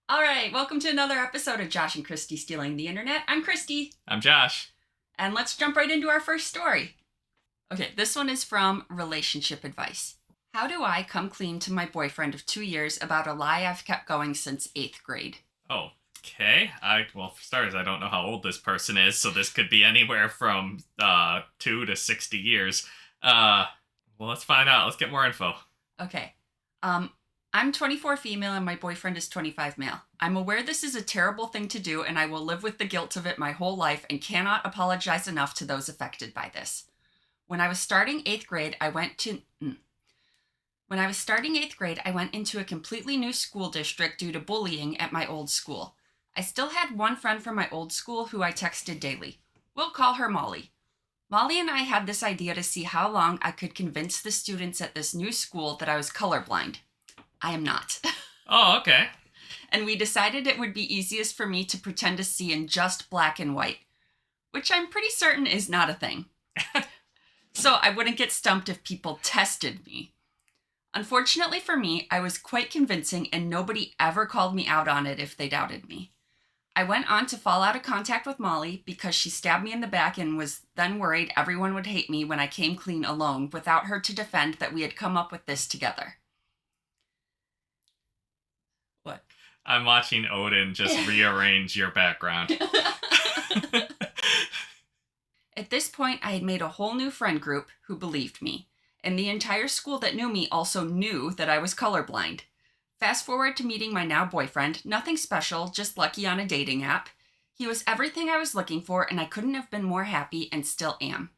All right, welcome to another episode of Josh and Kristie Stealing the Internet. I'm Kristie. I'm Josh. And let's jump right into our first story. Okay, this one is from Relationship Advice. How do I come clean to my boyfriend of 2 years about a lie I've kept going since 8th grade? Oh, okay. Well, for starters, I don't know how old this person is, so this could be anywhere from 2 to 60 years. Well, let's find out. Let's get more info. Okay. I'm 24 female and my boyfriend is 25 male. I'm aware this is a terrible thing to do and I will live with the guilt of it my whole life and cannot apologize enough to those affected by this. When I was starting 8th grade, I went into a completely new school district due to bullying at my old school. I still had one friend from my old school who I texted daily. We'll call her Molly. Molly and I had this idea to see how long I could convince the students at this new school that I was colorblind. I am not. Oh, okay. And we decided it would be easiest for me to pretend to see in just black and white, which I'm pretty certain is not a thing. So I wouldn't get stumped if people tested me. Unfortunately for me, I was quite convincing and nobody ever called me out on it if they doubted me. I went on to fall out of contact with Molly because she stabbed me in the back and was then worried everyone would hate me when I came clean alone without her to defend that we had come up with this together. What? I'm watching Odin just rearrange your background. At this point, I had made a whole new friend group who believed me, and the entire school that knew me also knew that I was colorblind. Fast forward to meeting my now boyfriend, nothing special, just lucky on a dating app. He was everything I was looking for, and I couldn't have been more happy and still am.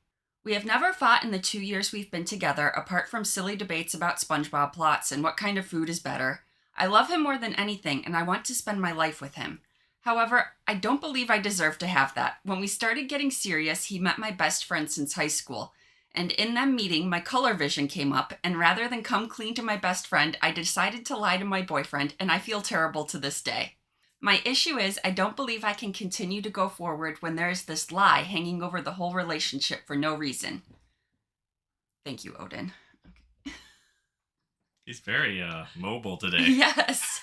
We have never fought in the 2 years we've been together, apart from silly debates about SpongeBob plots and what kind of food is better. I love him more than anything, and I want to spend my life with him. However, I don't believe I deserve to have that. When we started getting serious, he met my best friend since high school. And in them meeting, my color vision came up, and rather than come clean to my best friend, I decided to lie to my boyfriend, and I feel terrible to this day. My issue is I don't believe I can continue to go forward when there is this lie hanging over the whole relationship for no reason. Thank you, Odin. He's very mobile today. Yes.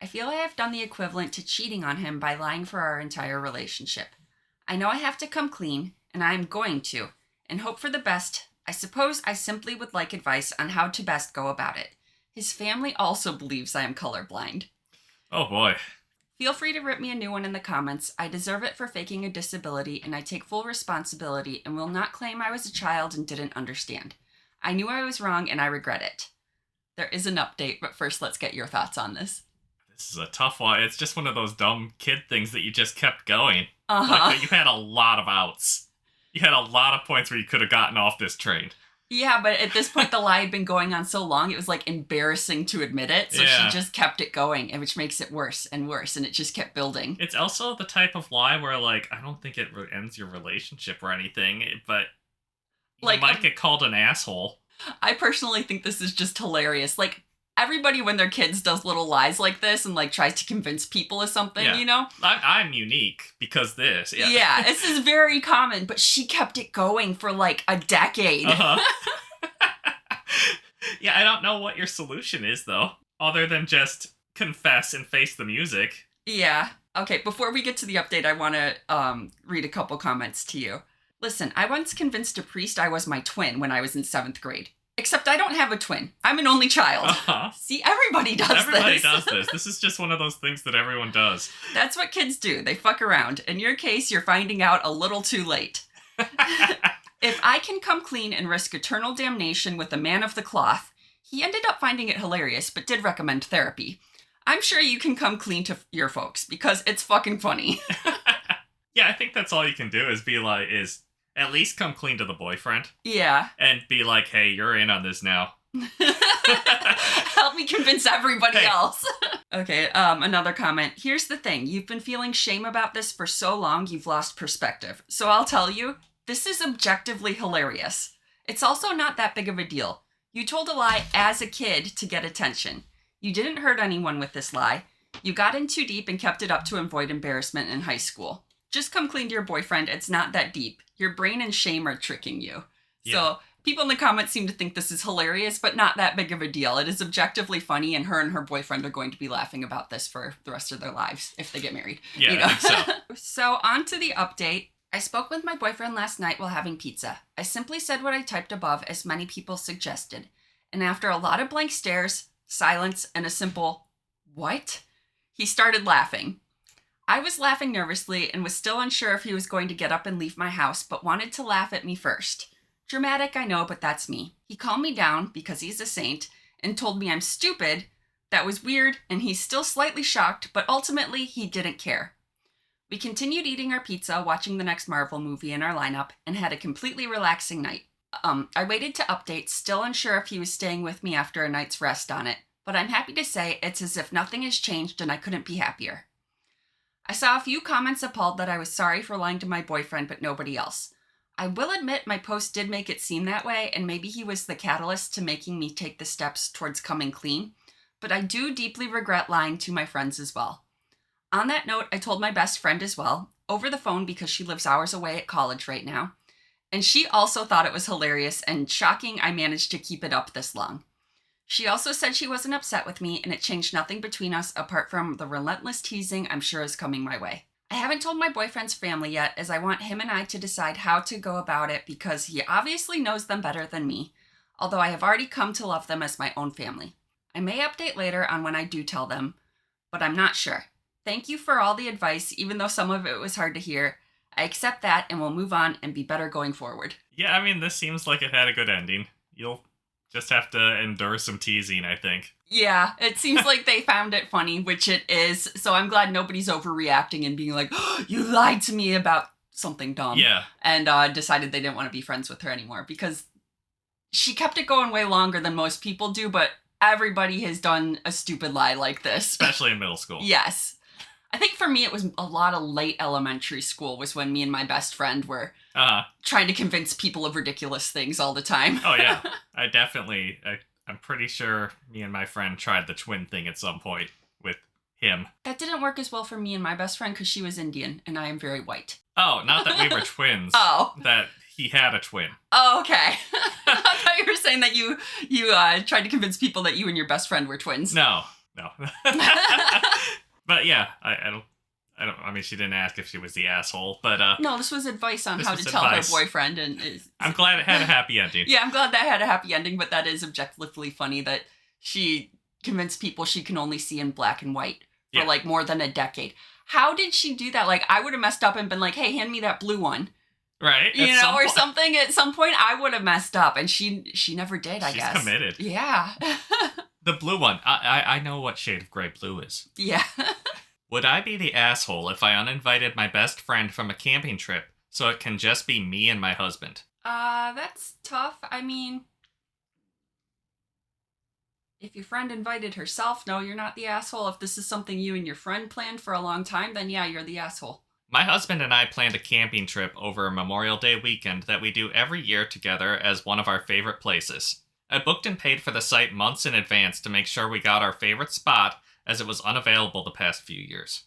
I feel I have done the equivalent to cheating on him by lying for our entire relationship. I know I have to come clean, and I am going to, and hope for the best. I suppose I simply would like advice on how to best go about it. His family also believes I am colorblind. Oh boy. Feel free to rip me a new one in the comments. I deserve it for faking a disability, and I take full responsibility and will not claim I was a child and didn't understand. I knew I was wrong, and I regret it. There is an update, but first let's get your thoughts on this. This is a tough one. It's just one of those dumb kid things that you just kept going. Uh-huh. Like, you had a lot of outs. You had a lot of points where you could have gotten off this train. Yeah, but at this point, the lie had been going on so long, it was, like, embarrassing to admit it. So Yeah. she just kept it going, and which makes it worse and worse, and it just kept building. It's also the type of lie where, like, I don't think it ends your relationship or anything, but you Like, might get called an asshole. I personally think this is just hilarious. Like, everybody when they're kids does little lies like this and, like, tries to convince people of something, Yeah. you know? I'm unique because this. Yeah. Yeah, this is very common, but she kept it going for, like, a decade. Uh-huh. Yeah, I don't know what your solution is, though, other than just confess and face the music. Yeah. Okay, before we get to the update, I want to read a couple comments to you. Listen, I once convinced a priest I was my twin when I was in 7th grade. Except I don't have a twin. I'm an only child. Uh-huh. See, everybody does this. Everybody does this. This is just one of those things that everyone does. That's what kids do. They fuck around. In your case, you're finding out a little too late. If I can come clean and risk eternal damnation with a man of the cloth, he ended up finding it hilarious, but did recommend therapy. I'm sure you can come clean to your folks, because it's fucking funny. Yeah, I think that's all you can do is at least come clean to the boyfriend. Yeah. And be like, hey, you're in on this now. Help me convince everybody Hey. else. Okay, another comment. Here's the thing. You've been feeling shame about this for so long, you've lost perspective. So I'll tell you, this is objectively hilarious. It's also not that big of a deal. You told a lie as a kid to get attention. You didn't hurt anyone with this lie. You got in too deep and kept it up to avoid embarrassment in high school. Just come clean to your boyfriend. It's not that deep. Your brain and shame are tricking you. Yeah. So People in the comments seem to think this is hilarious, but not that big of a deal. It is objectively funny, and her boyfriend are going to be laughing about this for the rest of their lives if they get married. Yeah, I think so. So on to the update. I spoke with my boyfriend last night while having pizza. I simply said what I typed above, as many people suggested. And after a lot of blank stares, silence, and a simple, "What?" he started laughing. I was laughing nervously and was still unsure if he was going to get up and leave my house, but wanted to laugh at me first. Dramatic, I know, but that's me. He calmed me down, because he's a saint, and told me I'm stupid. That was weird, and he's still slightly shocked, but ultimately he didn't care. We continued eating our pizza, watching the next Marvel movie in our lineup, and had a completely relaxing night. I waited to update, still unsure if he was staying with me after a night's rest on it, but I'm happy to say it's as if nothing has changed and I couldn't be happier. I saw a few comments appalled that I was sorry for lying to my boyfriend, but nobody else. I will admit my post did make it seem that way, and maybe he was the catalyst to making me take the steps towards coming clean, but I do deeply regret lying to my friends as well. On that note, I told my best friend as well, over the phone because she lives hours away at college right now, and she also thought it was hilarious and shocking I managed to keep it up this long. She also said she wasn't upset with me, and it changed nothing between us apart from the relentless teasing I'm sure is coming my way. I haven't told my boyfriend's family yet, as I want him and I to decide how to go about it because he obviously knows them better than me, although I have already come to love them as my own family. I may update later on when I do tell them, but I'm not sure. Thank you for all the advice, even though some of it was hard to hear. I accept that and will move on and be better going forward. Yeah, I mean, this seems like it had a good ending. You'll just have to endure some teasing, I think. Yeah, it seems like they found it funny, which it is, so I'm glad nobody's overreacting and being like, "Oh, you lied to me about something dumb." Yeah. And decided they didn't want to be friends with her anymore, because she kept it going way longer than most people do, but everybody has done a stupid lie like this. Especially in middle school. Yes. I think for me it was a lot of late elementary school was when me and my best friend were trying to convince people of ridiculous things all the time. Oh, yeah. I'm pretty sure me and my friend tried the twin thing at some point with him. That didn't work as well for me and my best friend because she was Indian and I am very white. Oh, not that we were twins. Oh. That he had a twin. Oh, okay. I thought you were saying that you tried to convince people that you and your best friend were twins. No. But yeah, I mean, she didn't ask if she was the asshole, but no, this was advice on how to tell her boyfriend, and I'm glad it had a happy ending. Yeah, I'm glad that had a happy ending, but that is objectively funny that she convinced people she can only see in black and white for like more than a decade. How did she do that? Like, I would have messed up and been like, "Hey, hand me that blue one." Right? You know, or something. At some point, I would have messed up, and she never did. I guess she's committed. Yeah. The blue one. I know what shade of gray blue is. Yeah. Would I be the asshole if I uninvited my best friend from a camping trip so it can just be me and my husband? That's tough. I mean, if your friend invited herself, no, you're not the asshole. If this is something you and your friend planned for a long time, then yeah, you're the asshole. My husband and I planned a camping trip over a Memorial Day weekend that we do every year together as one of our favorite places. I booked and paid for the site months in advance to make sure we got our favorite spot, as it was unavailable the past few years.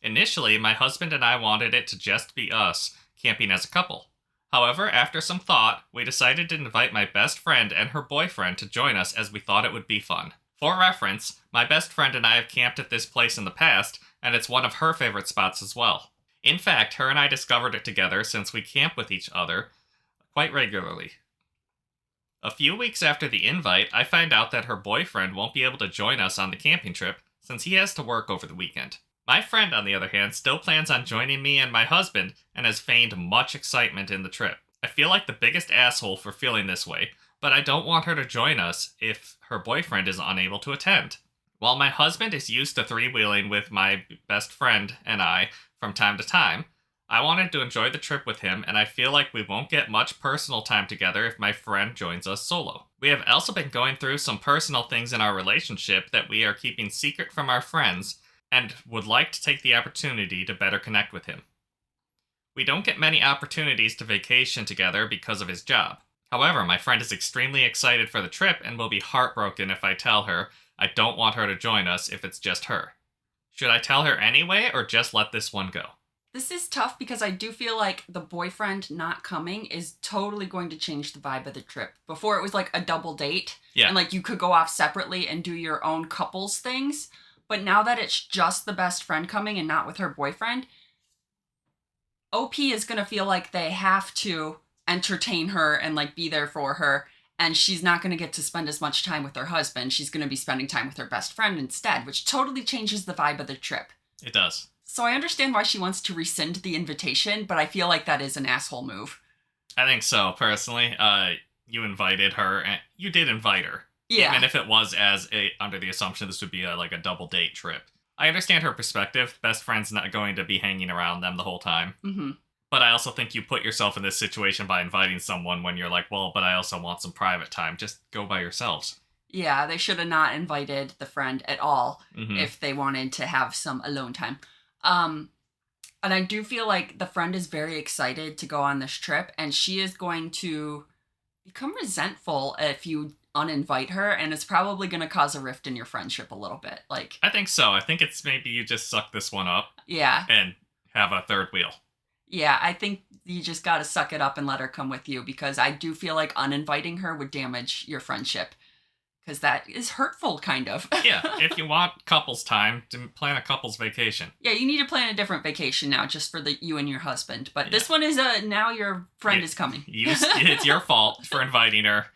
Initially, my husband and I wanted it to just be us, camping as a couple. However, after some thought, we decided to invite my best friend and her boyfriend to join us as we thought it would be fun. For reference, my best friend and I have camped at this place in the past, and it's one of her favorite spots as well. In fact, her and I discovered it together since we camp with each other quite regularly. A few weeks after the invite, I find out that her boyfriend won't be able to join us on the camping trip since he has to work over the weekend. My friend, on the other hand, still plans on joining me and my husband and has feigned much excitement in the trip. I feel like the biggest asshole for feeling this way, but I don't want her to join us if her boyfriend is unable to attend. While my husband is used to three-wheeling with my best friend and I from time to time, I wanted to enjoy the trip with him, and I feel like we won't get much personal time together if my friend joins us solo. We have also been going through some personal things in our relationship that we are keeping secret from our friends, and would like to take the opportunity to better connect with him. We don't get many opportunities to vacation together because of his job. However, my friend is extremely excited for the trip and will be heartbroken if I tell her I don't want her to join us if it's just her. Should I tell her anyway, or just let this one go? This is tough because I do feel like the boyfriend not coming is totally going to change the vibe of the trip. Before it was like a double date. Yeah. And like you could go off separately and do your own couples things. But now that it's just the best friend coming and not with her boyfriend, OP is going to feel like they have to entertain her and like be there for her. And she's not going to get to spend as much time with her husband. She's going to be spending time with her best friend instead, which totally changes the vibe of the trip. It does. So I understand why she wants to rescind the invitation, but I feel like that is an asshole move. I think so, personally. You invited her, and you did invite her. Yeah. Even if it was under the assumption this would be like a double date trip. I understand her perspective. Best friend's not going to be hanging around them the whole time. Mm-hmm. But I also think you put yourself in this situation by inviting someone when you're like, well, but I also want some private time. Just go by yourselves. Yeah, they should have not invited the friend at all Mm-hmm. if they wanted to have some alone time. And I do feel like the friend is very excited to go on this trip, and she is going to become resentful if you uninvite her, and it's probably going to cause a rift in your friendship a little bit. Like, I think so. I think it's maybe you just suck this one up yeah, and have a third wheel. yeah, I think you just got to suck it up and let her come with you, because I do feel like uninviting her would damage your friendship. Because that is hurtful, kind of. Yeah, if you want couples time, to plan a couples vacation. Yeah, you need to plan a different vacation now, just for you and your husband. But this one is now your friend is coming. It's your fault for inviting her.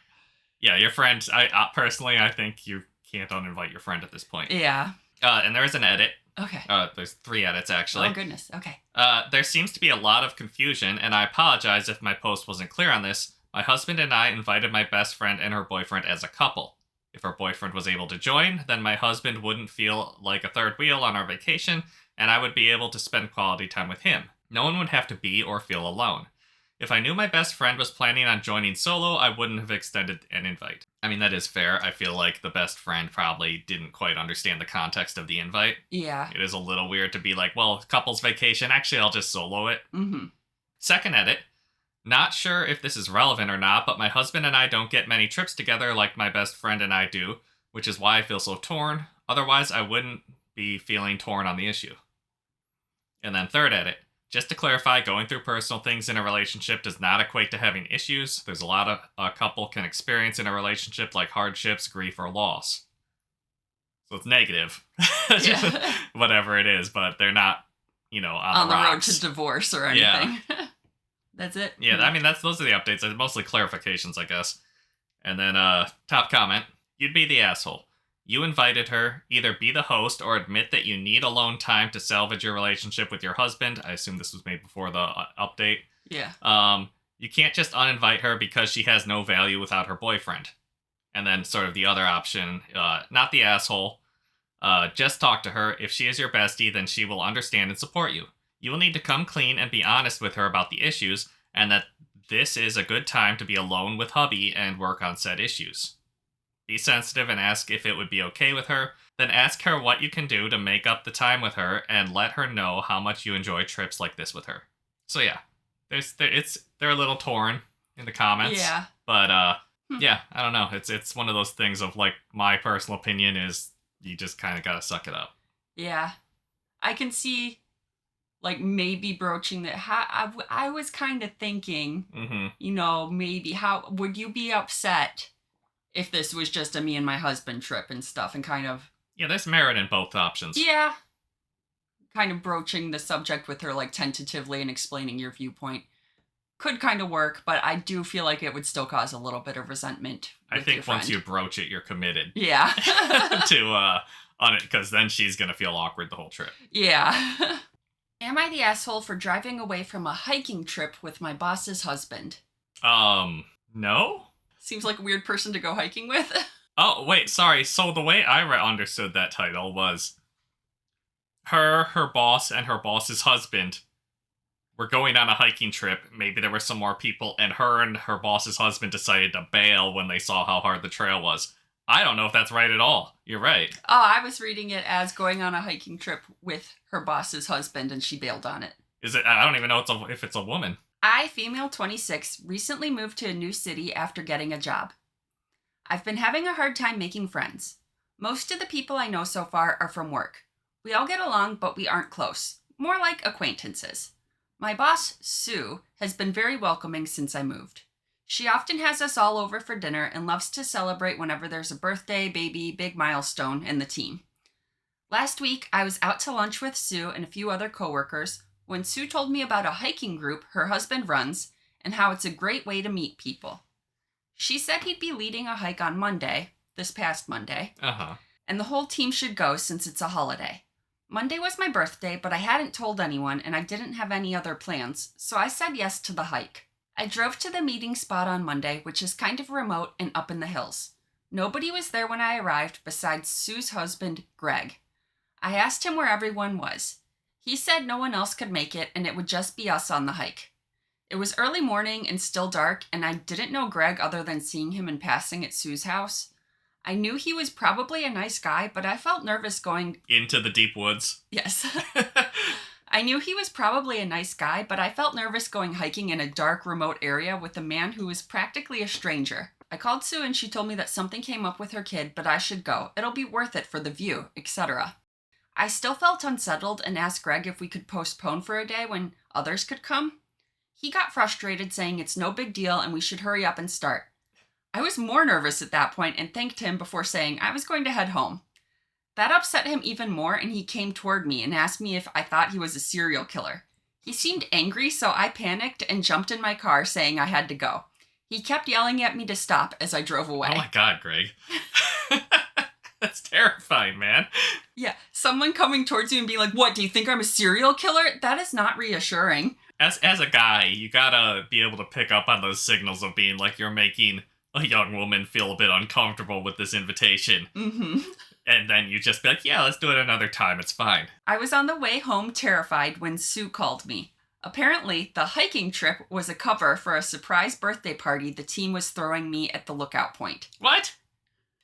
Yeah, your friend. I personally, I think you can't uninvite your friend at this point. Yeah. And there is an edit. Okay. There's 3 edits actually. Oh goodness. Okay. There seems to be a lot of confusion, and I apologize if my post wasn't clear on this. My husband and I invited my best friend and her boyfriend as a couple. If her boyfriend was able to join, then my husband wouldn't feel like a third wheel on our vacation, and I would be able to spend quality time with him. No one would have to be or feel alone. If I knew my best friend was planning on joining solo, I wouldn't have extended an invite. I mean, that is fair. I feel like the best friend probably didn't quite understand the context of the invite. Yeah. It is a little weird to be like, well, couples vacation, actually I'll just solo it. Mm-hmm. Second edit. Not sure if this is relevant or not, but my husband and I don't get many trips together like my best friend and I do, which is why I feel so torn. Otherwise, I wouldn't be feeling torn on the issue. And then third edit. Just to clarify, going through personal things in a relationship does not equate to having issues. There's a lot of a couple can experience in a relationship, like hardships, grief, or loss. So it's negative. Yeah. Whatever it is, but they're not, on the road rocks. to divorce or anything. Yeah. That's it. Yeah, I mean, those are the updates. They're mostly clarifications, I guess. And then, top comment. You'd be the asshole. You invited her. Either be the host or admit that you need alone time to salvage your relationship with your husband. I assume this was made before the update. Yeah. You can't just uninvite her because she has no value without her boyfriend. And then sort of the other option, not the asshole. Just talk to her. If she is your bestie, then she will understand and support you. You will need to come clean and be honest with her about the issues, and that this is a good time to be alone with hubby and work on said issues. Be sensitive and ask if it would be okay with her. Then ask her what you can do to make up the time with her, and let her know how much you enjoy trips like this with her. So yeah, they're a little torn in the comments. Yeah. But yeah, I don't know. It's one of those things of like, my personal opinion is you just kind of gotta suck it up. Yeah. I can see, like, maybe broaching that. I was kind of thinking, maybe how would you be upset if this was just a me and my husband trip and stuff, and kind of... Yeah, there's merit in both options. Yeah. Kind of broaching the subject with her, like, tentatively and explaining your viewpoint could kind of work, but I do feel like it would still cause a little bit of resentment with I think your friend. once you broach it, you're committed. Yeah. On it, because then she's going to feel awkward the whole trip. Yeah. Am I the asshole for driving away from a hiking trip with my boss's husband? No? Seems like a weird person to go hiking with. Oh, wait, sorry. So the way I understood that title was her boss, and her boss's husband were going on a hiking trip. Maybe there were some more people, and her boss's husband decided to bail when they saw how hard the trail was. I don't know if that's right at all. You're right. Oh, I was reading it as going on a hiking trip with her boss's husband, and she bailed on it. Is it? I don't even know if it's a woman. I, female 26, recently moved to a new city after getting a job. I've been having a hard time making friends. Most of the people I know so far are from work. We all get along, but we aren't close. more like acquaintances. My boss, Sue, has been very welcoming since I moved. She often has us all over for dinner and loves to celebrate whenever there's a birthday, baby, big milestone in the team. Last week, I was out to lunch with Sue and a few other coworkers when Sue told me about a hiking group her husband runs and how it's a great way to meet people. She said he'd be leading a hike on Monday, this past Monday, and the whole team should go since it's a holiday. Monday was my birthday, but I hadn't told anyone and I didn't have any other plans, so I said yes to the hike. I drove to the meeting spot on Monday, which is kind of remote and up in the hills. Nobody was there when I arrived besides Sue's husband, Greg. I asked him where everyone was. He said no one else could make it and it would just be us on the hike. It was early morning and still dark, and I didn't know Greg other than seeing him in passing at Sue's house. I knew he was probably a nice guy, but I felt nervous going... Into the deep woods? Yes. I knew he was probably a nice guy, but I felt nervous going hiking in a dark, remote area with a man who was practically a stranger. I called Sue and she told me that something came up with her kid, but I should go. It'll be worth it for the view, etc. I still felt unsettled and asked Greg if we could postpone for a day when others could come. He got frustrated, saying it's no big deal and we should hurry up and start. I was more nervous at that point and thanked him before saying I was going to head home. That upset him even more, and he came toward me and asked me if I thought he was a serial killer. He seemed angry, so I panicked and jumped in my car, saying I had to go. He kept yelling at me to stop as I drove away. Oh my God, Greg. That's terrifying, man. Yeah, someone coming towards you and being like, what, do you think I'm a serial killer? That is not reassuring. As a guy, you gotta be able to pick up on those signals of being like you're making a young woman feel a bit uncomfortable with this invitation. Mm-hmm. And then you just be like, yeah, let's do it another time. It's fine. I was on the way home terrified when Sue called me. Apparently, the hiking trip was a cover for a surprise birthday party the team was throwing me at the lookout point. What?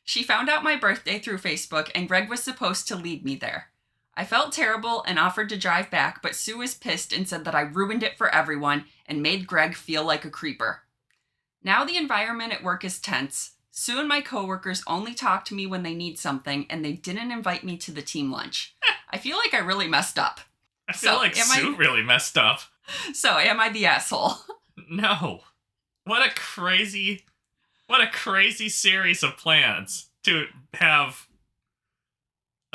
She found out my birthday through Facebook, and Greg was supposed to lead me there. I felt terrible and offered to drive back, but Sue was pissed and said that I ruined it for everyone and made Greg feel like a creeper. Now the environment at work is tense. Sue and my coworkers only talk to me when they need something, and they didn't invite me to the team lunch. I feel like I really messed up. I feel like Sue really messed up. So, am I the asshole? No. What a crazy series of plans to have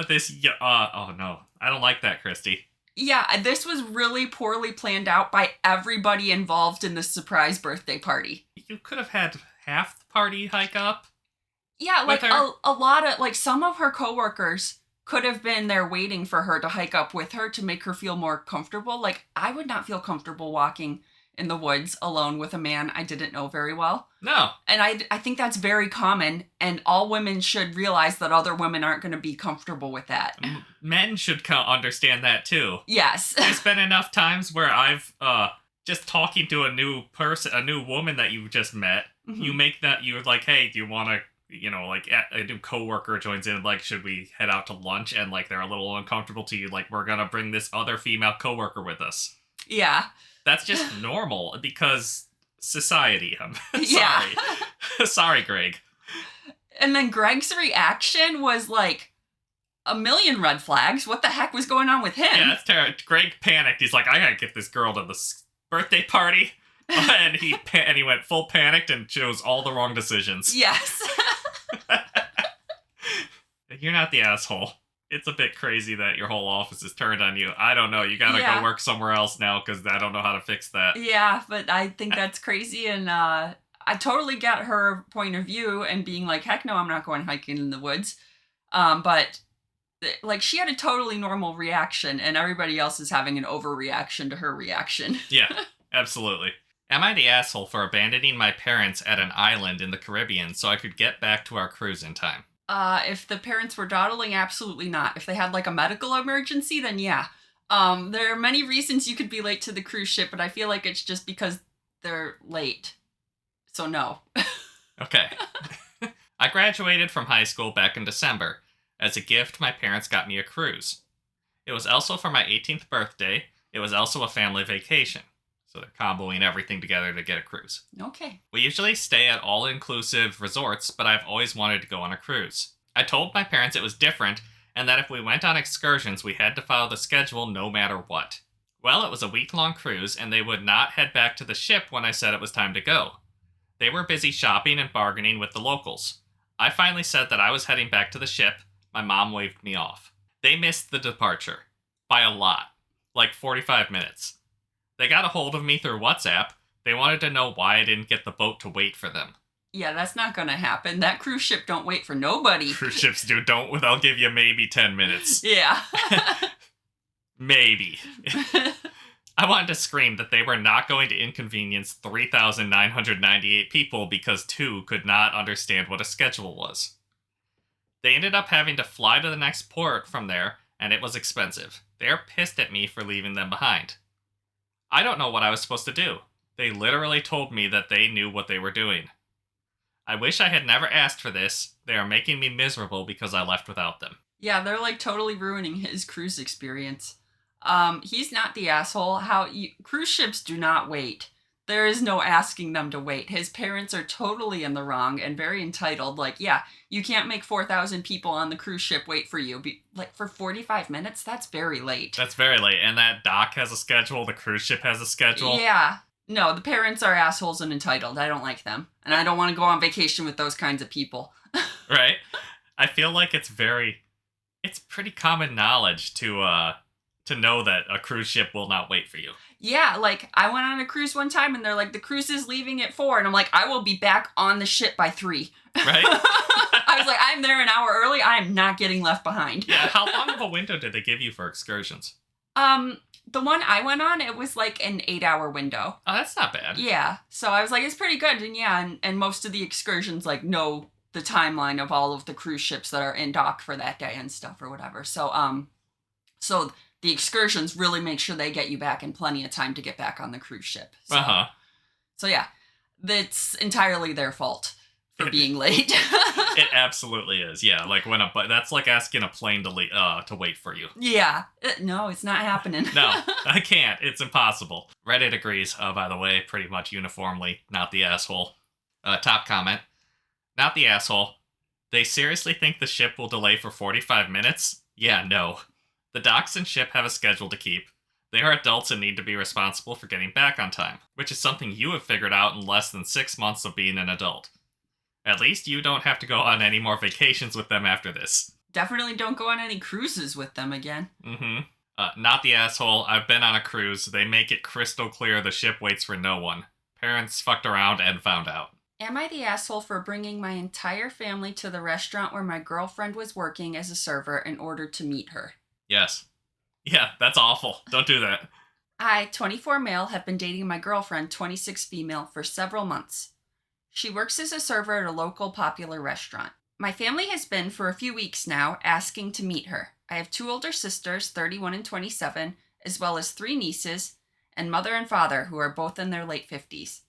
this. Oh no, I don't like that, Kristie. Yeah, this was really poorly planned out by everybody involved in this surprise birthday party. You could have had half the party hike up. Yeah, like a lot of, like, some of her coworkers could have been there waiting for her to hike up with her to make her feel more comfortable. Like, I would not feel comfortable walking in the woods alone with a man I didn't know very well. No. And I think that's very common, and all women should realize that other women aren't going to be comfortable with that. Men should understand that too. Yes. There's been enough times where I've just talking to a new person, a new woman that you just met. Mm-hmm. You make that, you're like, hey, do you want to, like a new coworker joins in, like, should we head out to lunch? And like they're a little uncomfortable to you, like, we're gonna bring this other female coworker with us. Yeah. That's just normal because society. I'm sorry. Yeah. Sorry, Greg. And then Greg's reaction was like a million red flags. What the heck was going on with him? Yeah, that's terrible. Greg panicked. He's like, I gotta get this girl to this birthday party. And he went full panicked and chose all the wrong decisions. Yes. You're not the asshole. It's a bit crazy that your whole office is turned on you. I don't know. You gotta go work somewhere else now because I don't know how to fix that. Yeah, but I think that's crazy, and I totally get her point of view and being like, heck no, I'm not going hiking in the woods. But like, she had a totally normal reaction, and everybody else is having an overreaction to her reaction. Yeah, absolutely. Am I the asshole for abandoning my parents at an island in the Caribbean so I could get back to our cruise in time? If the parents were dawdling, absolutely not. If they had like a medical emergency, then yeah. There are many reasons you could be late to the cruise ship, but I feel like it's just because they're late. So no. Okay. I graduated from high school back in December. As a gift, my parents got me a cruise. It was also for my 18th birthday. It was also a family vacation. So they're comboing everything together to get a cruise. Okay. We usually stay at all-inclusive resorts, but I've always wanted to go on a cruise. I told my parents it was different, and that if we went on excursions, we had to follow the schedule no matter what. Well, it was a week-long cruise, and they would not head back to the ship when I said it was time to go. They were busy shopping and bargaining with the locals. I finally said that I was heading back to the ship. My mom waved me off. They missed the departure. By a lot. Like 45 minutes. They got a hold of me through WhatsApp. They wanted to know why I didn't get the boat to wait for them. Yeah, that's not gonna happen. That cruise ship don't wait for nobody. Cruise ships do. Don't. They'll give you maybe 10 minutes. Yeah. Maybe. I wanted to scream that they were not going to inconvenience 3,998 people because 2 could not understand what a schedule was. They ended up having to fly to the next port from there, and it was expensive. They're pissed at me for leaving them behind. I don't know what I was supposed to do. They literally told me that they knew what they were doing. I wish I had never asked for this. They are making me miserable because I left without them. Yeah, they're like totally ruining his cruise experience. He's not the asshole. Cruise ships do not wait. There is no asking them to wait. His parents are totally in the wrong and very entitled. Like, yeah, you can't make 4,000 people on the cruise ship wait for you. Like, for 45 minutes? That's very late. That's very late. And that dock has a schedule. The cruise ship has a schedule. Yeah. No, the parents are assholes and entitled. I don't like them. And I don't want to go on vacation with those kinds of people. Right? I feel like it's pretty common knowledge to know that a cruise ship will not wait for you. Yeah, like, I went on a cruise one time, and they're like, the cruise is leaving at 4, and I'm like, I will be back on the ship by 3. Right? I was like, I'm there an hour early, I am not getting left behind. Yeah, how long of a window did they give you for excursions? The one I went on, it was like an 8-hour window. Oh, that's not bad. Yeah, so I was like, it's pretty good, and yeah, and most of the excursions, like, know the timeline of all of the cruise ships that are in dock for that day and stuff or whatever, so the excursions really make sure they get you back in plenty of time to get back on the cruise ship. So, So yeah, that's entirely their fault for being late. It absolutely is. Yeah, like that's like asking a plane to wait for you. Yeah. No, it's not happening. No, I can't. It's impossible. Reddit agrees, by the way, pretty much uniformly. Not the asshole. Top comment. Not the asshole. They seriously think the ship will delay for 45 minutes? Yeah, no. The docks and ship have a schedule to keep. They are adults and need to be responsible for getting back on time, which is something you have figured out in less than 6 months of being an adult. At least you don't have to go on any more vacations with them after this. Definitely don't go on any cruises with them again. Not the asshole. I've been on a cruise. They make it crystal clear the ship waits for no one. Parents fucked around and found out. Am I the asshole for bringing my entire family to the restaurant where my girlfriend was working as a server in order to meet her? Yes. Yeah, that's awful. Don't do that. I, 24 male, have been dating my girlfriend, 26 female, for several months. She works as a server at a local popular restaurant. My family has been, for a few weeks now, asking to meet her. I have 2 older sisters, 31 and 27, as well as 3 nieces, and mother and father, who are both in their late 50s.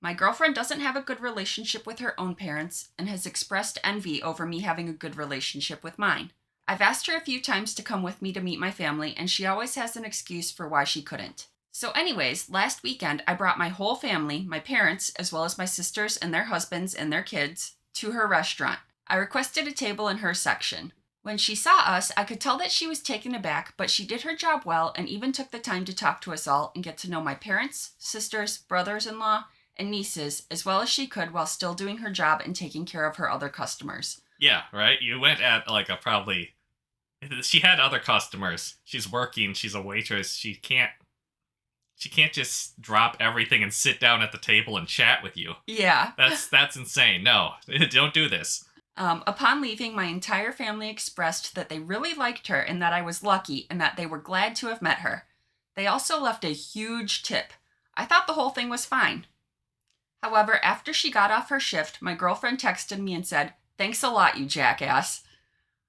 My girlfriend doesn't have a good relationship with her own parents, and has expressed envy over me having a good relationship with mine. I've asked her a few times to come with me to meet my family, and she always has an excuse for why she couldn't. So anyways, last weekend, I brought my whole family, my parents, as well as my sisters and their husbands and their kids, to her restaurant. I requested a table in her section. When she saw us, I could tell that she was taken aback, but she did her job well and even took the time to talk to us all and get to know my parents, sisters, brothers-in-law, and nieces as well as she could while still doing her job and taking care of her other customers. Yeah, right? You went at she had other customers. She's working, she's a waitress. She can't just drop everything and sit down at the table and chat with you. Yeah. That's insane. No, don't do this. Upon leaving, my entire family expressed that they really liked her and that I was lucky and that they were glad to have met her. They also left a huge tip. I thought the whole thing was fine. However, after she got off her shift, my girlfriend texted me and said, "Thanks a lot, you jackass."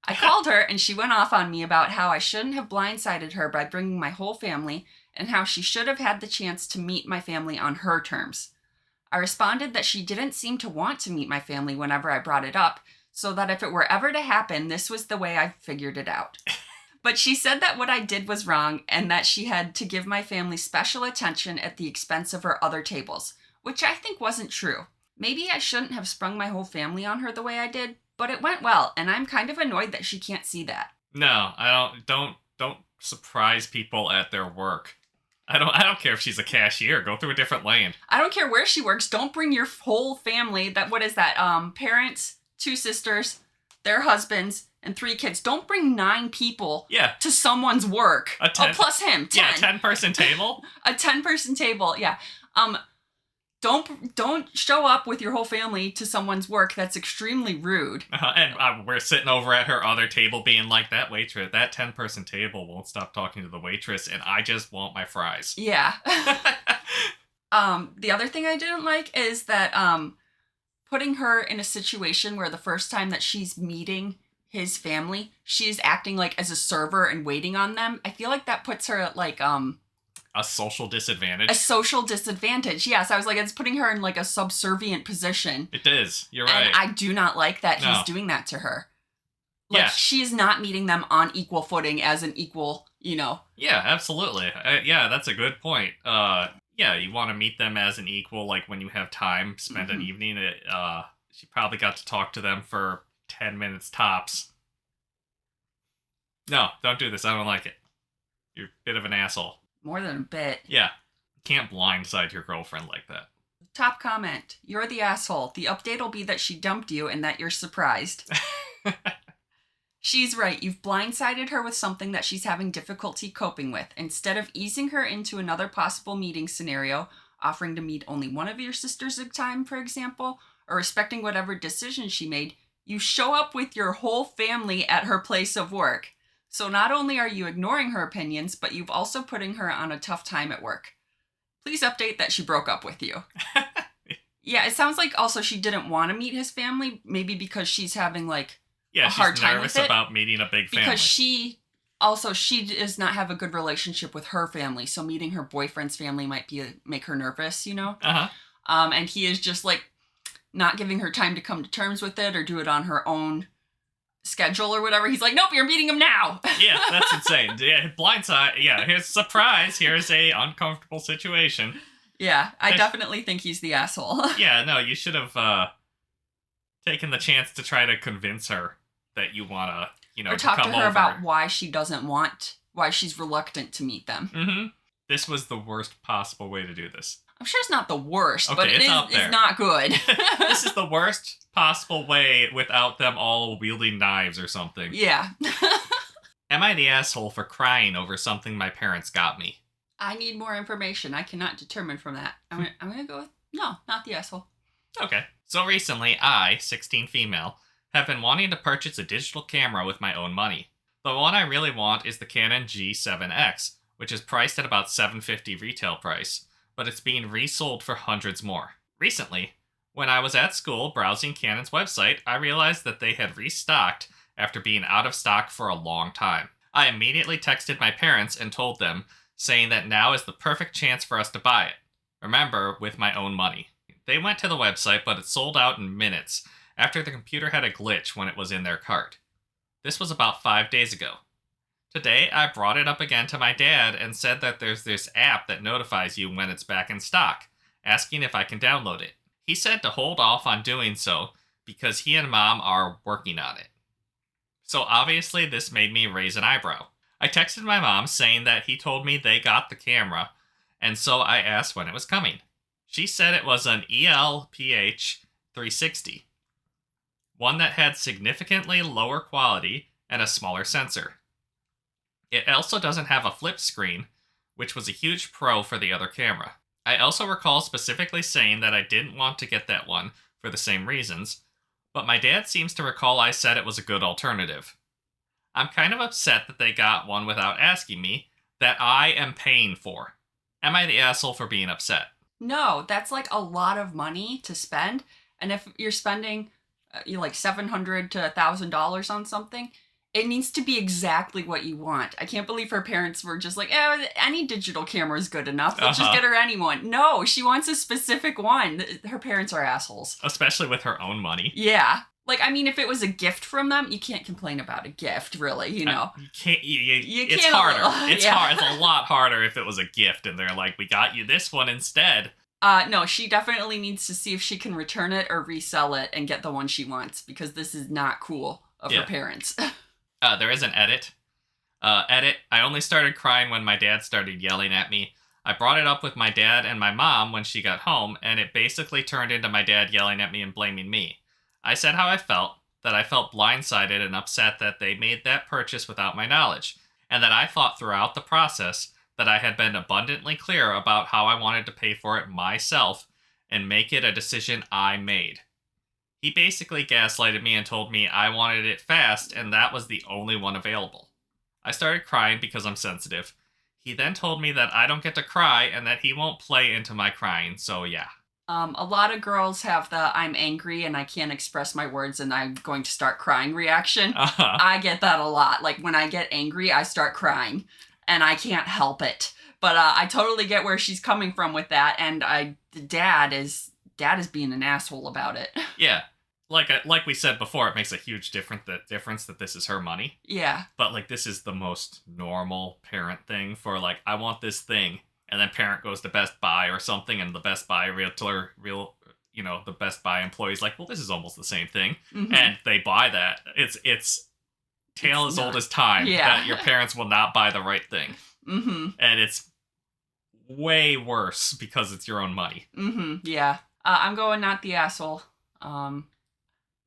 I called her and she went off on me about how I shouldn't have blindsided her by bringing my whole family and how she should have had the chance to meet my family on her terms. I responded that she didn't seem to want to meet my family whenever I brought it up, so that if it were ever to happen, this was the way I figured it out. But she said that what I did was wrong and that she had to give my family special attention at the expense of her other tables, which I think wasn't true. Maybe I shouldn't have sprung my whole family on her the way I did, but it went well, and I'm kind of annoyed that she can't see that. No, I don't surprise people at their work. I don't care if she's a cashier. Go through a different lane. I don't care where she works. Don't bring your whole family. What is that? Parents, 2 sisters, their husbands, and 3 kids. Don't bring 9 people Yeah. to someone's work. A 10 plus him, 10. Yeah, 10-person table. A 10-person table. Yeah. Don't show up with your whole family to someone's work. That's extremely rude. And we're sitting over at her other table being like, that 10-person table won't stop talking to the waitress, and I just want my fries. Yeah. The other thing I didn't like is that putting her in a situation where the first time that she's meeting his family, she's acting like as a server and waiting on them. I feel like that puts her at like a social disadvantage. A social disadvantage. Yes, I was like, it's putting her in like a subservient position. It is. You're right. And I do not like that No. he's doing that to her. Like, Yeah. she is not meeting them on equal footing as an equal, Yeah, absolutely. Yeah, that's a good point. Yeah, you want to meet them as an equal, like when you have time, spend an evening. She probably got to talk to them for 10 minutes tops. No, don't do this. I don't like it. You're a bit of an asshole. More than a bit. Yeah. You can't blindside your girlfriend like that. Top comment. You're the asshole. The update will be that she dumped you and that you're surprised. She's right. You've blindsided her with something that she's having difficulty coping with. Instead of easing her into another possible meeting scenario, offering to meet only one of your sisters at a time, for example, or respecting whatever decision she made, you show up with your whole family at her place of work. So not only are you ignoring her opinions, but you've also putting her on a tough time at work. Please update that she broke up with you. Yeah, it sounds like also she didn't want to meet his family, maybe because she's having like a hard time with it. She's nervous about meeting a big family. Because she does not have a good relationship with her family, so meeting her boyfriend's family might make her nervous, Uh-huh. And he is just like not giving her time to come to terms with it or do it on her own schedule or whatever. He's like, nope, you're meeting him now. Yeah, that's insane. Yeah, blindside. Yeah, here's a surprise. Here's a uncomfortable situation. Yeah, I definitely think he's the asshole. Yeah, no, you should have taken the chance to try to convince her that you want to, or talk to her about why she's reluctant to meet them. Mm-hmm. This was the worst possible way to do this. I'm sure it's not the worst, Okay, but it's not good. This is the worst possible way without them all wielding knives or something. Yeah. Am I the asshole for crying over something my parents got me? I need more information. I cannot determine from that. I'm gonna go with no, not the asshole. Okay. So recently, I, 16 female, have been wanting to purchase a digital camera with my own money. The one I really want is the Canon G7X, which is priced at about $750 retail price, but it's being resold for hundreds more. Recently, when I was at school browsing Canon's website, I realized that they had restocked after being out of stock for a long time. I immediately texted my parents and told them, saying that now is the perfect chance for us to buy it. Remember, with my own money. They went to the website, but it sold out in minutes after the computer had a glitch when it was in their cart. This was about 5 days ago. Today, I brought it up again to my dad and said that there's this app that notifies you when it's back in stock, asking if I can download it. He said to hold off on doing so because he and Mom are working on it. So obviously this made me raise an eyebrow. I texted my mom saying that he told me they got the camera, and so I asked when it was coming. She said it was an ELPH 360, one that had significantly lower quality and a smaller sensor. It also doesn't have a flip screen, which was a huge pro for the other camera. I also recall specifically saying that I didn't want to get that one for the same reasons, but my dad seems to recall I said it was a good alternative. I'm kind of upset that they got one without asking me, that I am paying for. Am I the asshole for being upset? No, that's like a lot of money to spend. And if you're spending like $700 to $1,000 on something, it needs to be exactly what you want. I can't believe her parents were just like, any digital camera is good enough. Let's just get her any one. No, she wants a specific one. Her parents are assholes. Especially with her own money. Yeah. Like, I mean, if it was a gift from them, you can't complain about a gift, really, You can't. It's can't harder. It's hard. It's a lot harder if it was a gift and they're like, we got you this one instead. No, she definitely needs to see if she can return it or resell it and get the one she wants, because this is not cool of her parents. There is an edit. Edit. I only started crying when my dad started yelling at me. I brought it up with my dad and my mom when she got home, and it basically turned into my dad yelling at me and blaming me. I said how I felt, that I felt blindsided and upset that they made that purchase without my knowledge, and that I thought throughout the process that I had been abundantly clear about how I wanted to pay for it myself and make it a decision I made. He basically gaslighted me and told me I wanted it fast and that was the only one available. I started crying because I'm sensitive. He then told me that I don't get to cry and that he won't play into my crying, so yeah. A lot of girls have the I'm angry and I can't express my words and I'm going to start crying reaction. Uh-huh. I get that a lot. Like when I get angry, I start crying and I can't help it. But I totally get where she's coming from with that. And dad is being an asshole about it. Yeah. Like we said before, it makes a huge difference that this is her money. Yeah. But like this is the most normal parent thing for like, I want this thing, and then parent goes to Best Buy or something, and the Best Buy the Best Buy employee's like, well, this is almost the same thing, and they buy that. It's tale as old as time that your parents will not buy the right thing, and it's way worse because it's your own money. Yeah. I'm going not the asshole.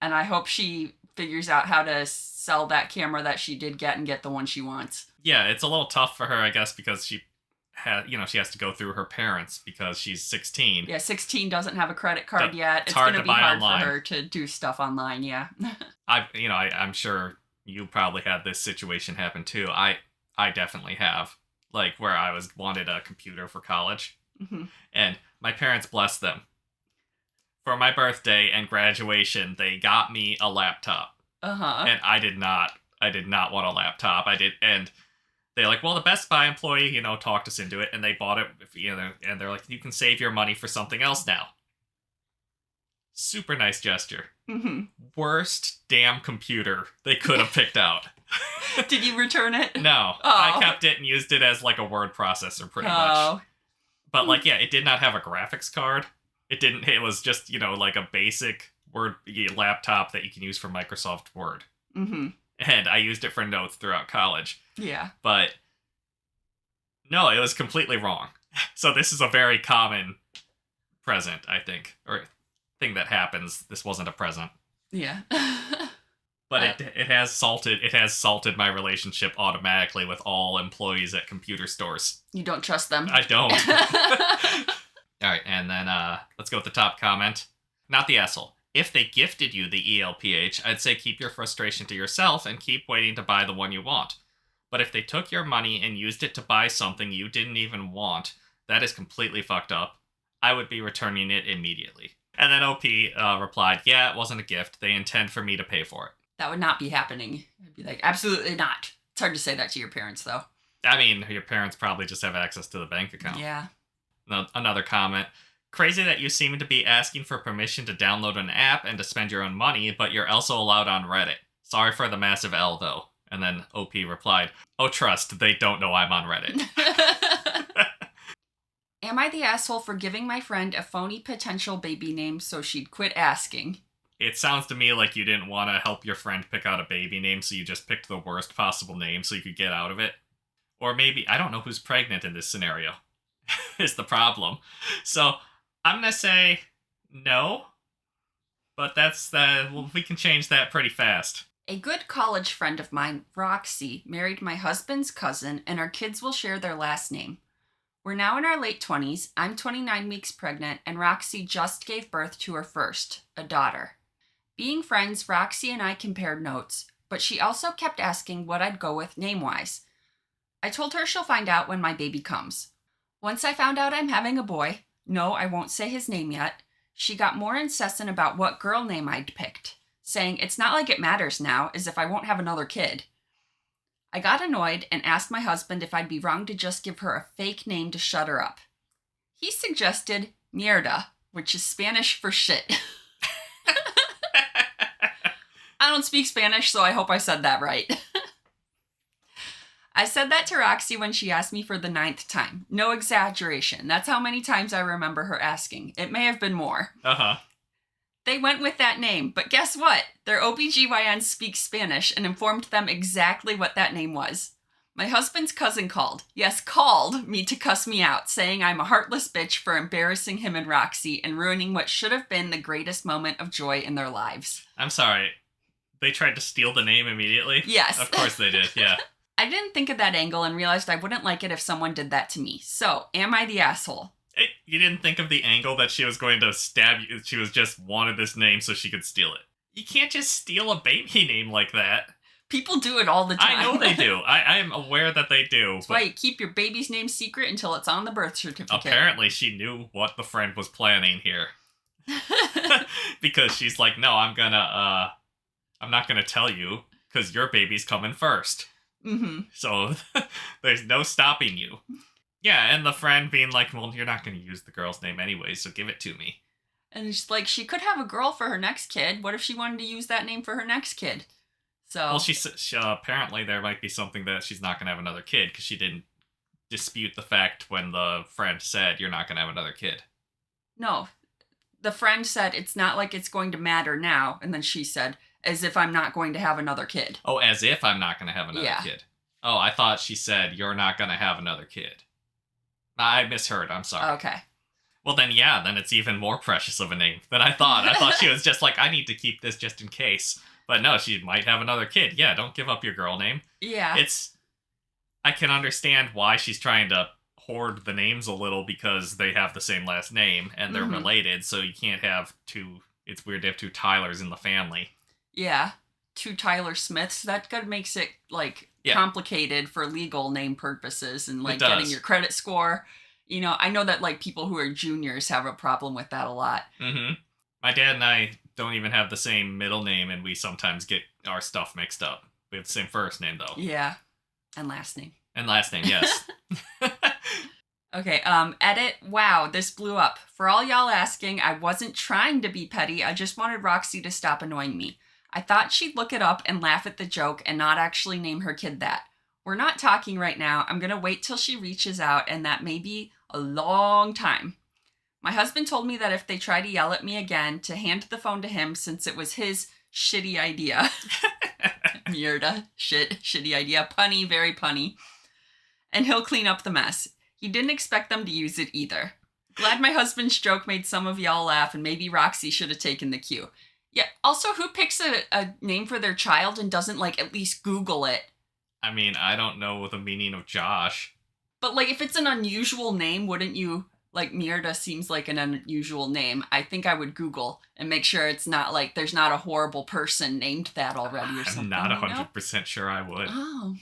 And I hope she figures out how to sell that camera that she did get and get the one she wants. Yeah, it's a little tough for her, I guess, because she has to go through her parents because she's 16. Yeah, 16 doesn't have a credit card yet. It's hard going to to be buy hard online for her to do stuff online, yeah. I'm sure you probably had this situation happen too. I definitely have. Like where I wanted a computer for college. And my parents, bless them, for my birthday and graduation, they got me a laptop. And I did not want a laptop. And they're like, well, the Best Buy employee, talked us into it, and they bought it, and they're like, you can save your money for something else now. Super nice gesture. Worst damn computer they could have picked out. Did you return it? No. Oh. I kept it and used it as like a word processor pretty much. But like, yeah, it did not have a graphics card. It was just, like a basic Word laptop that you can use for Microsoft Word. And I used it for notes throughout college. Yeah. But no, it was completely wrong. So this is a very common present, I think, or thing that happens. This wasn't a present. Yeah. But it has salted my relationship automatically with all employees at computer stores. You don't trust them? I don't. All right, and then let's go with the top comment. Not the asshole. If they gifted you the ELPH, I'd say keep your frustration to yourself and keep waiting to buy the one you want. But if they took your money and used it to buy something you didn't even want, that is completely fucked up. I would be returning it immediately. And then OP replied, yeah, it wasn't a gift. They intend for me to pay for it. That would not be happening. I'd be like, absolutely not. It's hard to say that to your parents, though. I mean, your parents probably just have access to the bank account. Yeah. Another comment. Crazy that you seem to be asking for permission to download an app and to spend your own money, but you're also allowed on Reddit. Sorry for the massive L, though. And then OP replied, oh, trust, they don't know I'm on Reddit. Am I the asshole for giving my friend a phony potential baby name so she'd quit asking? It sounds to me like you didn't want to help your friend pick out a baby name, so you just picked the worst possible name so you could get out of it. Or maybe, I don't know who's pregnant in this scenario, is the problem. So I'm going to say no, but we can change that pretty fast. A good college friend of mine, Roxy, married my husband's cousin, and our kids will share their last name. We're now in our late 20s, I'm 29 weeks pregnant, and Roxy just gave birth to her first, a daughter. Being friends, Roxy and I compared notes, but she also kept asking what I'd go with name-wise. I told her she'll find out when my baby comes. Once I found out I'm having a boy, no, I won't say his name yet, she got more incessant about what girl name I'd picked, saying it's not like it matters now, as if I won't have another kid. I got annoyed and asked my husband if I'd be wrong to just give her a fake name to shut her up. He suggested mierda, which is Spanish for shit. I don't speak Spanish, so I hope I said that right. I said that to Roxy when she asked me for the 9th time. No exaggeration. That's how many times I remember her asking. It may have been more. They went with that name, but guess what? Their OBGYN speaks Spanish and informed them exactly what that name was. My husband's cousin called me to cuss me out, saying I'm a heartless bitch for embarrassing him and Roxy and ruining what should have been the greatest moment of joy in their lives. I'm sorry. They tried to steal the name immediately? Yes. Of course they did, yeah. I didn't think of that angle and realized I wouldn't like it if someone did that to me. So, am I the asshole? Hey, you didn't think of the angle that she was going to stab you? She was just wanted this name so she could steal it. You can't just steal a baby name like that. People do it all the time. I know they do. I am aware that they do. That's why you keep your baby's name secret until it's on the birth certificate. Apparently she knew what the friend was planning here. Because she's like, no, I'm not gonna tell you, because your baby's coming first. Mm-hmm. So there's no stopping you. Yeah, and the friend being like, well, you're not gonna use the girl's name anyway, so give it to me. And she's like, she could have a girl for her next kid. What if she wanted to use that name for her next kid? So, well, she apparently there might be something that she's not going to have another kid because she didn't dispute the fact when the friend said you're not going to have another kid. No, the friend said it's not like it's going to matter now, and then she said, as if I'm not going to have another kid. Oh, as if I'm not going to have another kid. Oh, I thought she said you're not going to have another kid. I misheard. I'm sorry. Okay. Well, then it's even more precious of a name than I thought. I thought she was just like, I need to keep this just in case. But no, she might have another kid. Yeah, don't give up your girl name. Yeah. I can understand why she's trying to hoard the names a little because they have the same last name and they're related, so you can't have it's weird to have two Tylers in the family. Yeah. Two Tyler Smiths. That kind of makes it, complicated for legal name purposes and, getting your credit score. You know, I know that, people who are juniors have a problem with that a lot. Mm-hmm. My dad and I don't even have the same middle name, and we sometimes get our stuff mixed up. We have the same first name, though. Yeah. And last name. And last name, yes. Okay, edit. Wow, this blew up. For all y'all asking, I wasn't trying to be petty. I just wanted Roxy to stop annoying me. I thought she'd look it up and laugh at the joke and not actually name her kid that. We're not talking right now. I'm gonna wait till she reaches out, and that may be a long time. My husband told me that if they try to yell at me again, to hand the phone to him since it was his shitty idea. Mierda. Shitty idea. Punny, very punny. And he'll clean up the mess. He didn't expect them to use it either. Glad my husband's joke made some of y'all laugh, and maybe Roxy should have taken the cue. Yeah, also, who picks a name for their child and doesn't, at least Google it? I mean, I don't know the meaning of Josh. But, if it's an unusual name, wouldn't you... Mierda seems like an unusual name. I think I would Google and make sure it's not there's not a horrible person named that already or something. I'm not 100% sure I would. Oh,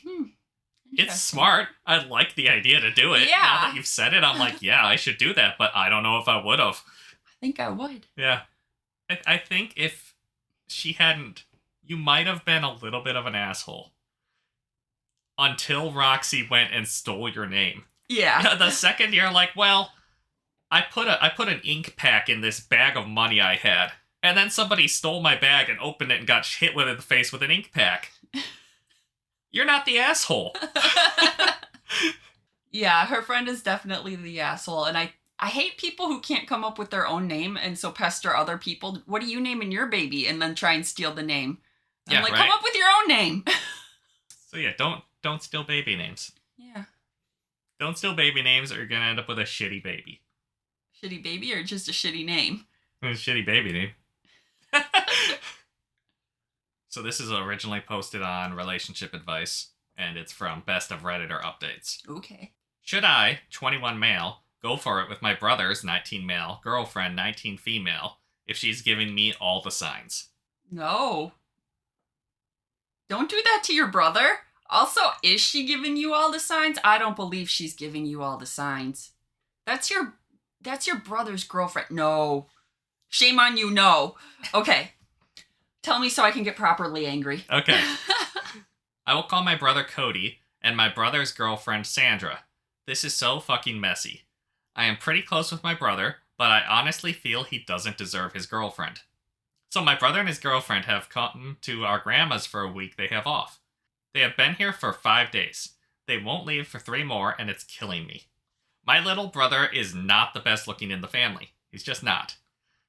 It's smart. I like the idea to do it. Yeah. Now that you've said it, I'm like, yeah, I should do that, but I don't know if I would have. I think I would. Yeah. I think if she hadn't, you might have been a little bit of an asshole. Until Roxy went and stole your name. Yeah. The second you're like, well... I put an ink pack in this bag of money I had, and then somebody stole my bag and opened it and got hit with it in the face with an ink pack. You're not the asshole. Yeah, her friend is definitely the asshole, and I hate people who can't come up with their own name and so pester other people. What are you naming your baby? And then try and steal the name. I'm come up with your own name. So yeah, don't steal baby names. Yeah. Don't steal baby names or you're gonna end up with a shitty baby. Shitty baby or just a shitty name? A shitty baby name. So this is originally posted on Relationship Advice, and it's from Best of Redditor Updates. Okay. Should I, 21 male, go for it with my brother's 19 male, girlfriend 19 female, if she's giving me all the signs? No. Don't do that to your brother. Also, is she giving you all the signs? I don't believe she's giving you all the signs. That's your brother's girlfriend. No. Shame on you, no. Okay. Tell me so I can get properly angry. Okay. I will call my brother Cody and my brother's girlfriend Sandra. This is so fucking messy. I am pretty close with my brother, but I honestly feel he doesn't deserve his girlfriend. So my brother and his girlfriend have come to our grandma's for a week they have off. They have been here for 5 days. They won't leave for 3 more, and it's killing me. My little brother is not the best looking in the family. He's just not.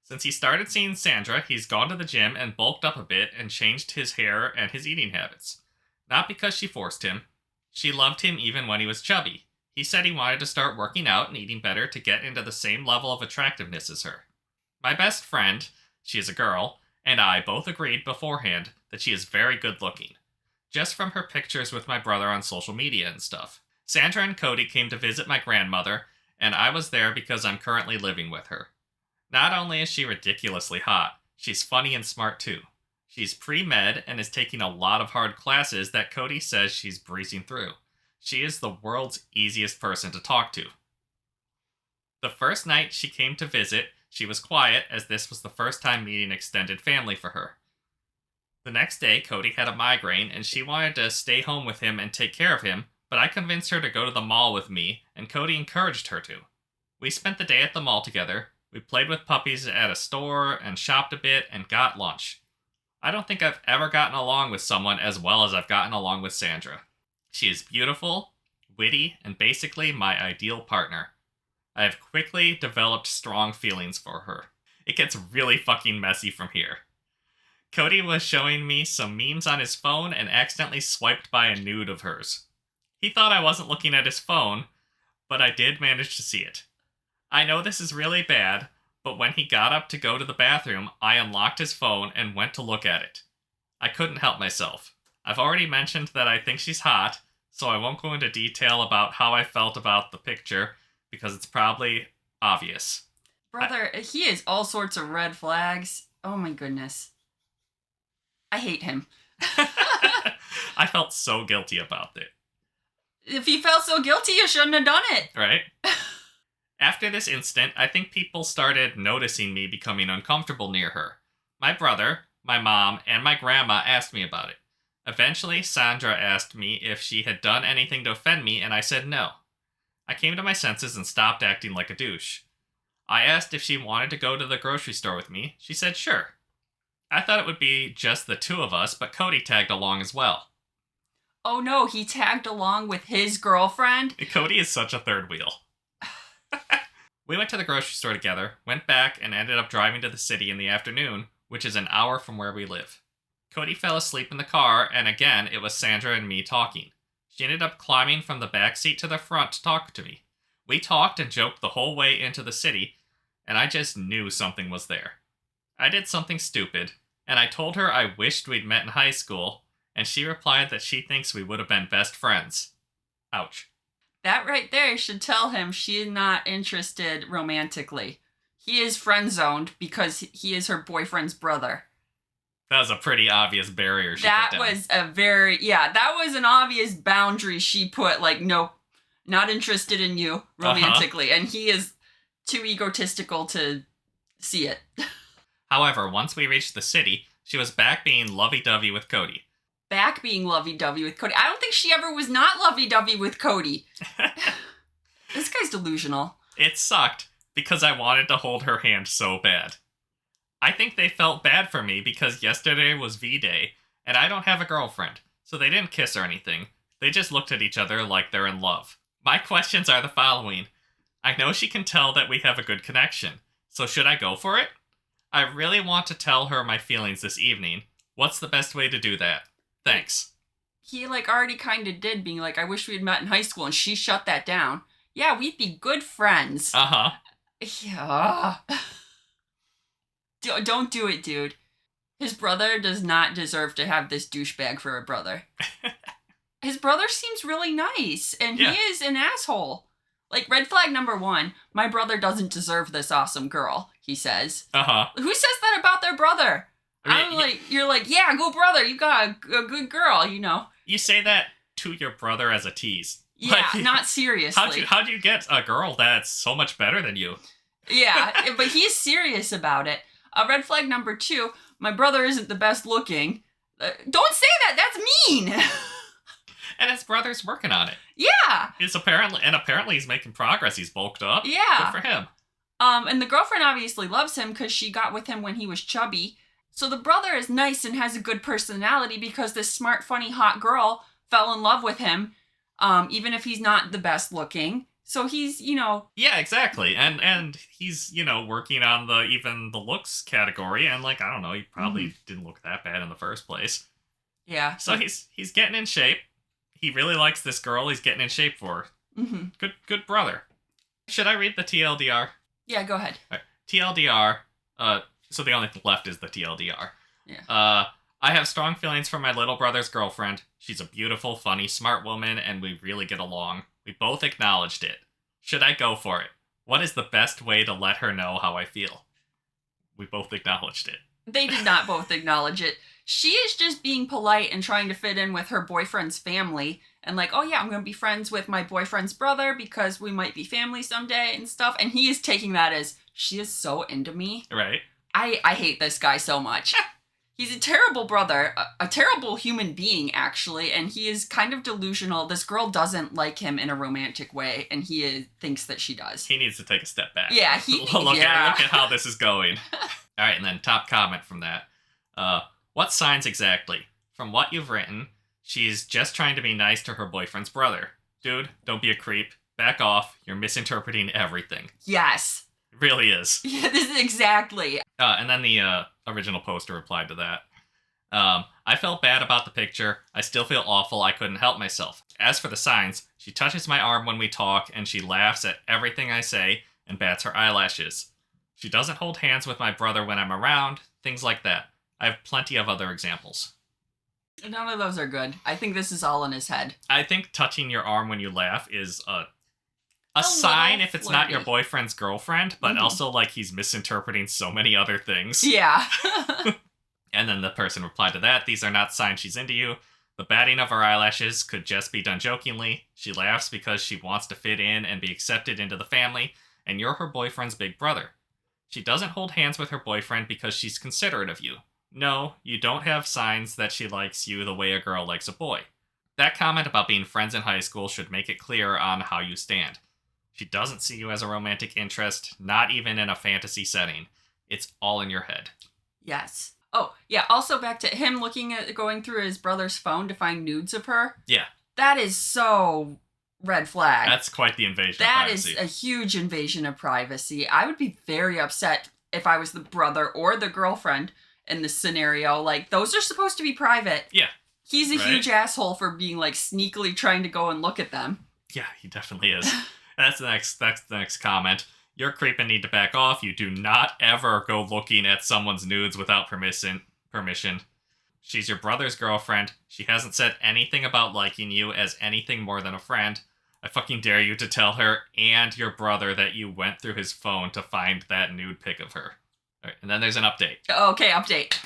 Since he started seeing Sandra, he's gone to the gym and bulked up a bit and changed his hair and his eating habits. Not because she forced him. She loved him even when he was chubby. He said he wanted to start working out and eating better to get into the same level of attractiveness as her. My best friend, she is a girl, and I both agreed beforehand that she is very good looking. Just from her pictures with my brother on social media and stuff. Sandra and Cody came to visit my grandmother, and I was there because I'm currently living with her. Not only is she ridiculously hot, she's funny and smart too. She's pre-med and is taking a lot of hard classes that Cody says she's breezing through. She is the world's easiest person to talk to. The first night she came to visit, she was quiet as this was the first time meeting extended family for her. The next day, Cody had a migraine and she wanted to stay home with him and take care of him, but I convinced her to go to the mall with me, and Cody encouraged her to. We spent the day at the mall together. We played with puppies at a store and shopped a bit and got lunch. I don't think I've ever gotten along with someone as well as I've gotten along with Sandra. She is beautiful, witty, and basically my ideal partner. I have quickly developed strong feelings for her. It gets really fucking messy from here. Cody was showing me some memes on his phone and accidentally swiped by a nude of hers. He thought I wasn't looking at his phone, but I did manage to see it. I know this is really bad, but when he got up to go to the bathroom, I unlocked his phone and went to look at it. I couldn't help myself. I've already mentioned that I think she's hot, so I won't go into detail about how I felt about the picture, because it's probably obvious. Brother, he has all sorts of red flags. Oh my goodness. I hate him. I felt so guilty about it. If you felt so guilty, you shouldn't have done it. Right? After this incident, I think people started noticing me becoming uncomfortable near her. My brother, my mom, and my grandma asked me about it. Eventually, Sandra asked me if she had done anything to offend me, and I said no. I came to my senses and stopped acting like a douche. I asked if she wanted to go to the grocery store with me. She said sure. I thought it would be just the two of us, but Cody tagged along as well. Oh no, he tagged along with his girlfriend? Cody is such a third wheel. We went to the grocery store together, went back, and ended up driving to the city in the afternoon, which is an hour from where we live. Cody fell asleep in the car, and again, it was Sandra and me talking. She ended up climbing from the back seat to the front to talk to me. We talked and joked the whole way into the city, and I just knew something was there. I did something stupid, and I told her I wished we'd met in high school, and she replied that she thinks we would have been best friends. Ouch. That right there should tell him she is not interested romantically. He is friend-zoned because he is her boyfriend's brother. That was a pretty obvious barrier she put down. That was an obvious boundary she put, like, no, not interested in you romantically. And he is too egotistical to see it. However, once we reached the city, she was back being lovey-dovey with Cody. Back being lovey-dovey with Cody. I don't think she ever was not lovey-dovey with Cody. This guy's delusional. It sucked because I wanted to hold her hand so bad. I think they felt bad for me because yesterday was V-Day, and I don't have a girlfriend, so they didn't kiss or anything. They just looked at each other like they're in love. My questions are the following. I know she can tell that we have a good connection, so should I go for it? I really want to tell her my feelings this evening. What's the best way to do that? Thanks. He, already kind of did, being like, I wish we had met in high school, and she shut that down. Yeah, we'd be good friends. Uh-huh. Yeah. Don't do it, dude. His brother does not deserve to have this douchebag for a brother. His brother seems really nice, and he is an asshole. Red flag number 1, my brother doesn't deserve this awesome girl, he says. Uh-huh. Who says that about their brother? You're like, yeah, go brother, you got a good girl, you know. You say that to your brother as a tease. Yeah, not seriously. How'd you get a girl that's so much better than you? Yeah, but he's serious about it. Red flag number 2, my brother isn't the best looking. Don't say that, that's mean! And his brother's working on it. Yeah! Apparently he's making progress, he's bulked up. Yeah. Good for him. And the girlfriend obviously loves him because she got with him when he was chubby. So the brother is nice and has a good personality because this smart, funny, hot girl fell in love with him, even if he's not the best looking. So he's, Yeah, exactly. And he's, working on the looks category, and like, I don't know, he probably didn't look that bad in the first place. yeah. So he's getting in shape. He really likes this girl he's getting in shape for. Mm-hmm. Good brother. Should I read the TLDR? Yeah, go ahead. All right. TLDR, so the only thing left is the TLDR. Yeah. I have strong feelings for my little brother's girlfriend. She's a beautiful, funny, smart woman, and we really get along. We both acknowledged it. Should I go for it? What is the best way to let her know how I feel? We both acknowledged it. They did not both acknowledge it. She is just being polite and trying to fit in with her boyfriend's family. And like, oh yeah, I'm going to be friends with my boyfriend's brother because we might be family someday and stuff. And he is taking that as, she is so into me. Right. I hate this guy so much. He's a terrible brother, a terrible human being, actually. And he is kind of delusional. This girl doesn't like him in a romantic way. And thinks that she does. He needs to take a step back. Yeah, look at how this is going. All right, and then top comment from that. What signs exactly? From what you've written, she's just trying to be nice to her boyfriend's brother. Dude, don't be a creep. Back off. You're misinterpreting everything. Yes. It really is. Yeah, this is exactly. And then the original poster replied to that. I felt bad about the picture. I still feel awful. I couldn't help myself. As for the signs, she touches my arm when we talk, and she laughs at everything I say and bats her eyelashes. She doesn't hold hands with my brother when I'm around, things like that. I have plenty of other examples. None of those are good. I think this is all in his head. I think touching your arm when you laugh is a sign if it's not your boyfriend's girlfriend, but also like he's misinterpreting so many other things. Yeah. And then the person replied to that, these are not signs she's into you. The batting of her eyelashes could just be done jokingly. She laughs because she wants to fit in and be accepted into the family, and you're her boyfriend's big brother. She doesn't hold hands with her boyfriend because she's considerate of you. No, you don't have signs that she likes you the way a girl likes a boy. That comment about being friends in high school should make it clear on how you stand. She doesn't see you as a romantic interest, not even in a fantasy setting. It's all in your head. Yes. Oh, yeah, also back to him going through his brother's phone to find nudes of her. Yeah. That is so red flag. That's quite the invasion of privacy. That is a huge invasion of privacy. I would be very upset if I was the brother or the girlfriend in this scenario. Like, those are supposed to be private. Yeah. He's a huge asshole for being, like, sneakily trying to go and look at them. Yeah, he definitely is. That's the next comment. You're creep and need to back off. You do not ever go looking at someone's nudes without permission. She's your brother's girlfriend. She hasn't said anything about liking you as anything more than a friend. I fucking dare you to tell her and your brother that you went through his phone to find that nude pic of her. All right, and then there's an update. Okay, update.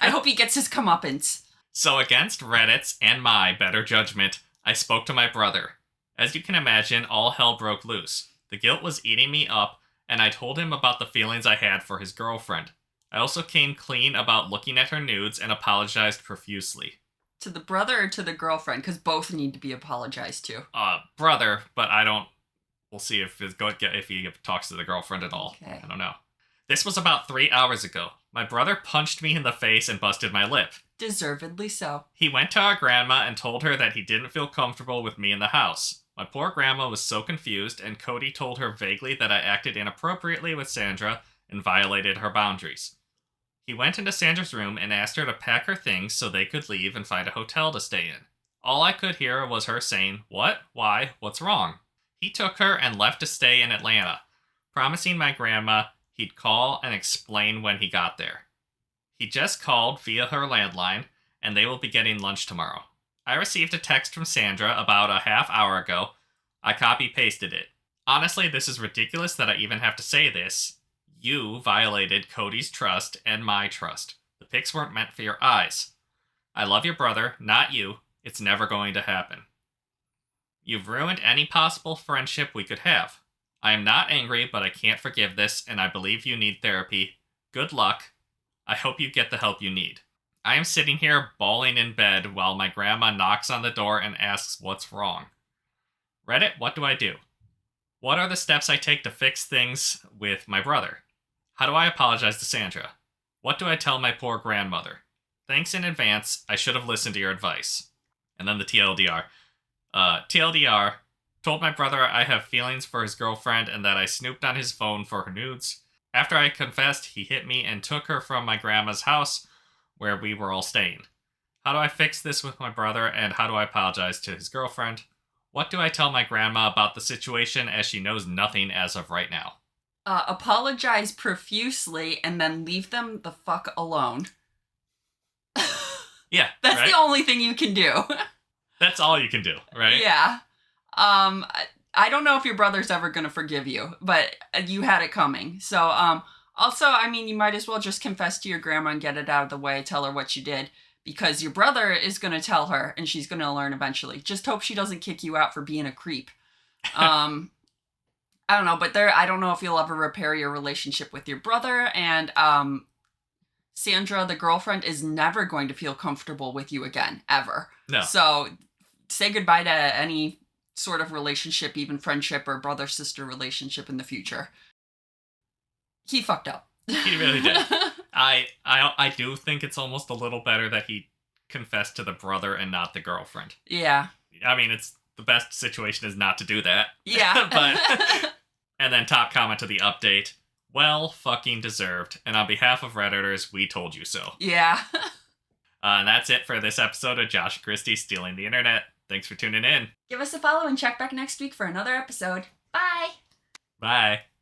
I hope he gets his comeuppance. So against Reddit's and my better judgment, I spoke to my brother. As you can imagine, all hell broke loose. The guilt was eating me up, and I told him about the feelings I had for his girlfriend. I also came clean about looking at her nudes and apologized profusely. To the brother or to the girlfriend? Because both need to be apologized to. Brother, but I don't... We'll see if he talks to the girlfriend at all. Okay. I don't know. This was about 3 hours ago. My brother punched me in the face and busted my lip. Deservedly so. He went to our grandma and told her that he didn't feel comfortable with me in the house. My poor grandma was so confused, and Cody told her vaguely that I acted inappropriately with Sandra and violated her boundaries. He went into Sandra's room and asked her to pack her things so they could leave and find a hotel to stay in. All I could hear was her saying, "What? Why? What's wrong?" He took her and left to stay in Atlanta, promising my grandma he'd call and explain when he got there. He just called via her landline, and they will be getting lunch tomorrow. I received a text from Sandra about a half hour ago. I copy-pasted it. Honestly, this is ridiculous that I even have to say this. You violated Cody's trust and my trust. The pics weren't meant for your eyes. I love your brother, not you. It's never going to happen. You've ruined any possible friendship we could have. I am not angry, but I can't forgive this, and I believe you need therapy. Good luck. I hope you get the help you need. I am sitting here bawling in bed while my grandma knocks on the door and asks what's wrong. Reddit, what do I do? What are the steps I take to fix things with my brother? How do I apologize to Sandra? What do I tell my poor grandmother? Thanks in advance. I should have listened to your advice. And then the TLDR. TLDR, Told my brother I have feelings for his girlfriend and that I snooped on his phone for her nudes. After I confessed, he hit me and took her from my grandma's house where we were all staying. How do I fix this with my brother, and how do I apologize to his girlfriend? What do I tell my grandma about the situation, as she knows nothing as of right now? Apologize profusely and then leave them the fuck alone. Yeah, That's right? the only thing you can do. That's all you can do, right? Yeah. I don't know if your brother's ever gonna forgive you, but you had it coming. So, also, I mean, you might as well just confess to your grandma and get it out of the way. Tell her what you did, because your brother is gonna tell her, and she's gonna learn eventually. Just hope she doesn't kick you out for being a creep. I don't know, but I don't know if you'll ever repair your relationship with your brother, and Sandra, the girlfriend, is never going to feel comfortable with you again, ever. No. So say goodbye to any sort of relationship, even friendship or brother-sister relationship in the future. He fucked up. He really did. I do think it's almost a little better that he confessed to the brother and not the girlfriend. Yeah. I mean, it's the best situation is not to do that. Yeah. But and then top comment to the update. Well, fucking deserved. And on behalf of Redditors, we told you so. Yeah. And that's it for this episode of Josh and Kristie Stealing the Internet. Thanks for tuning in. Give us a follow and check back next week for another episode. Bye. Bye.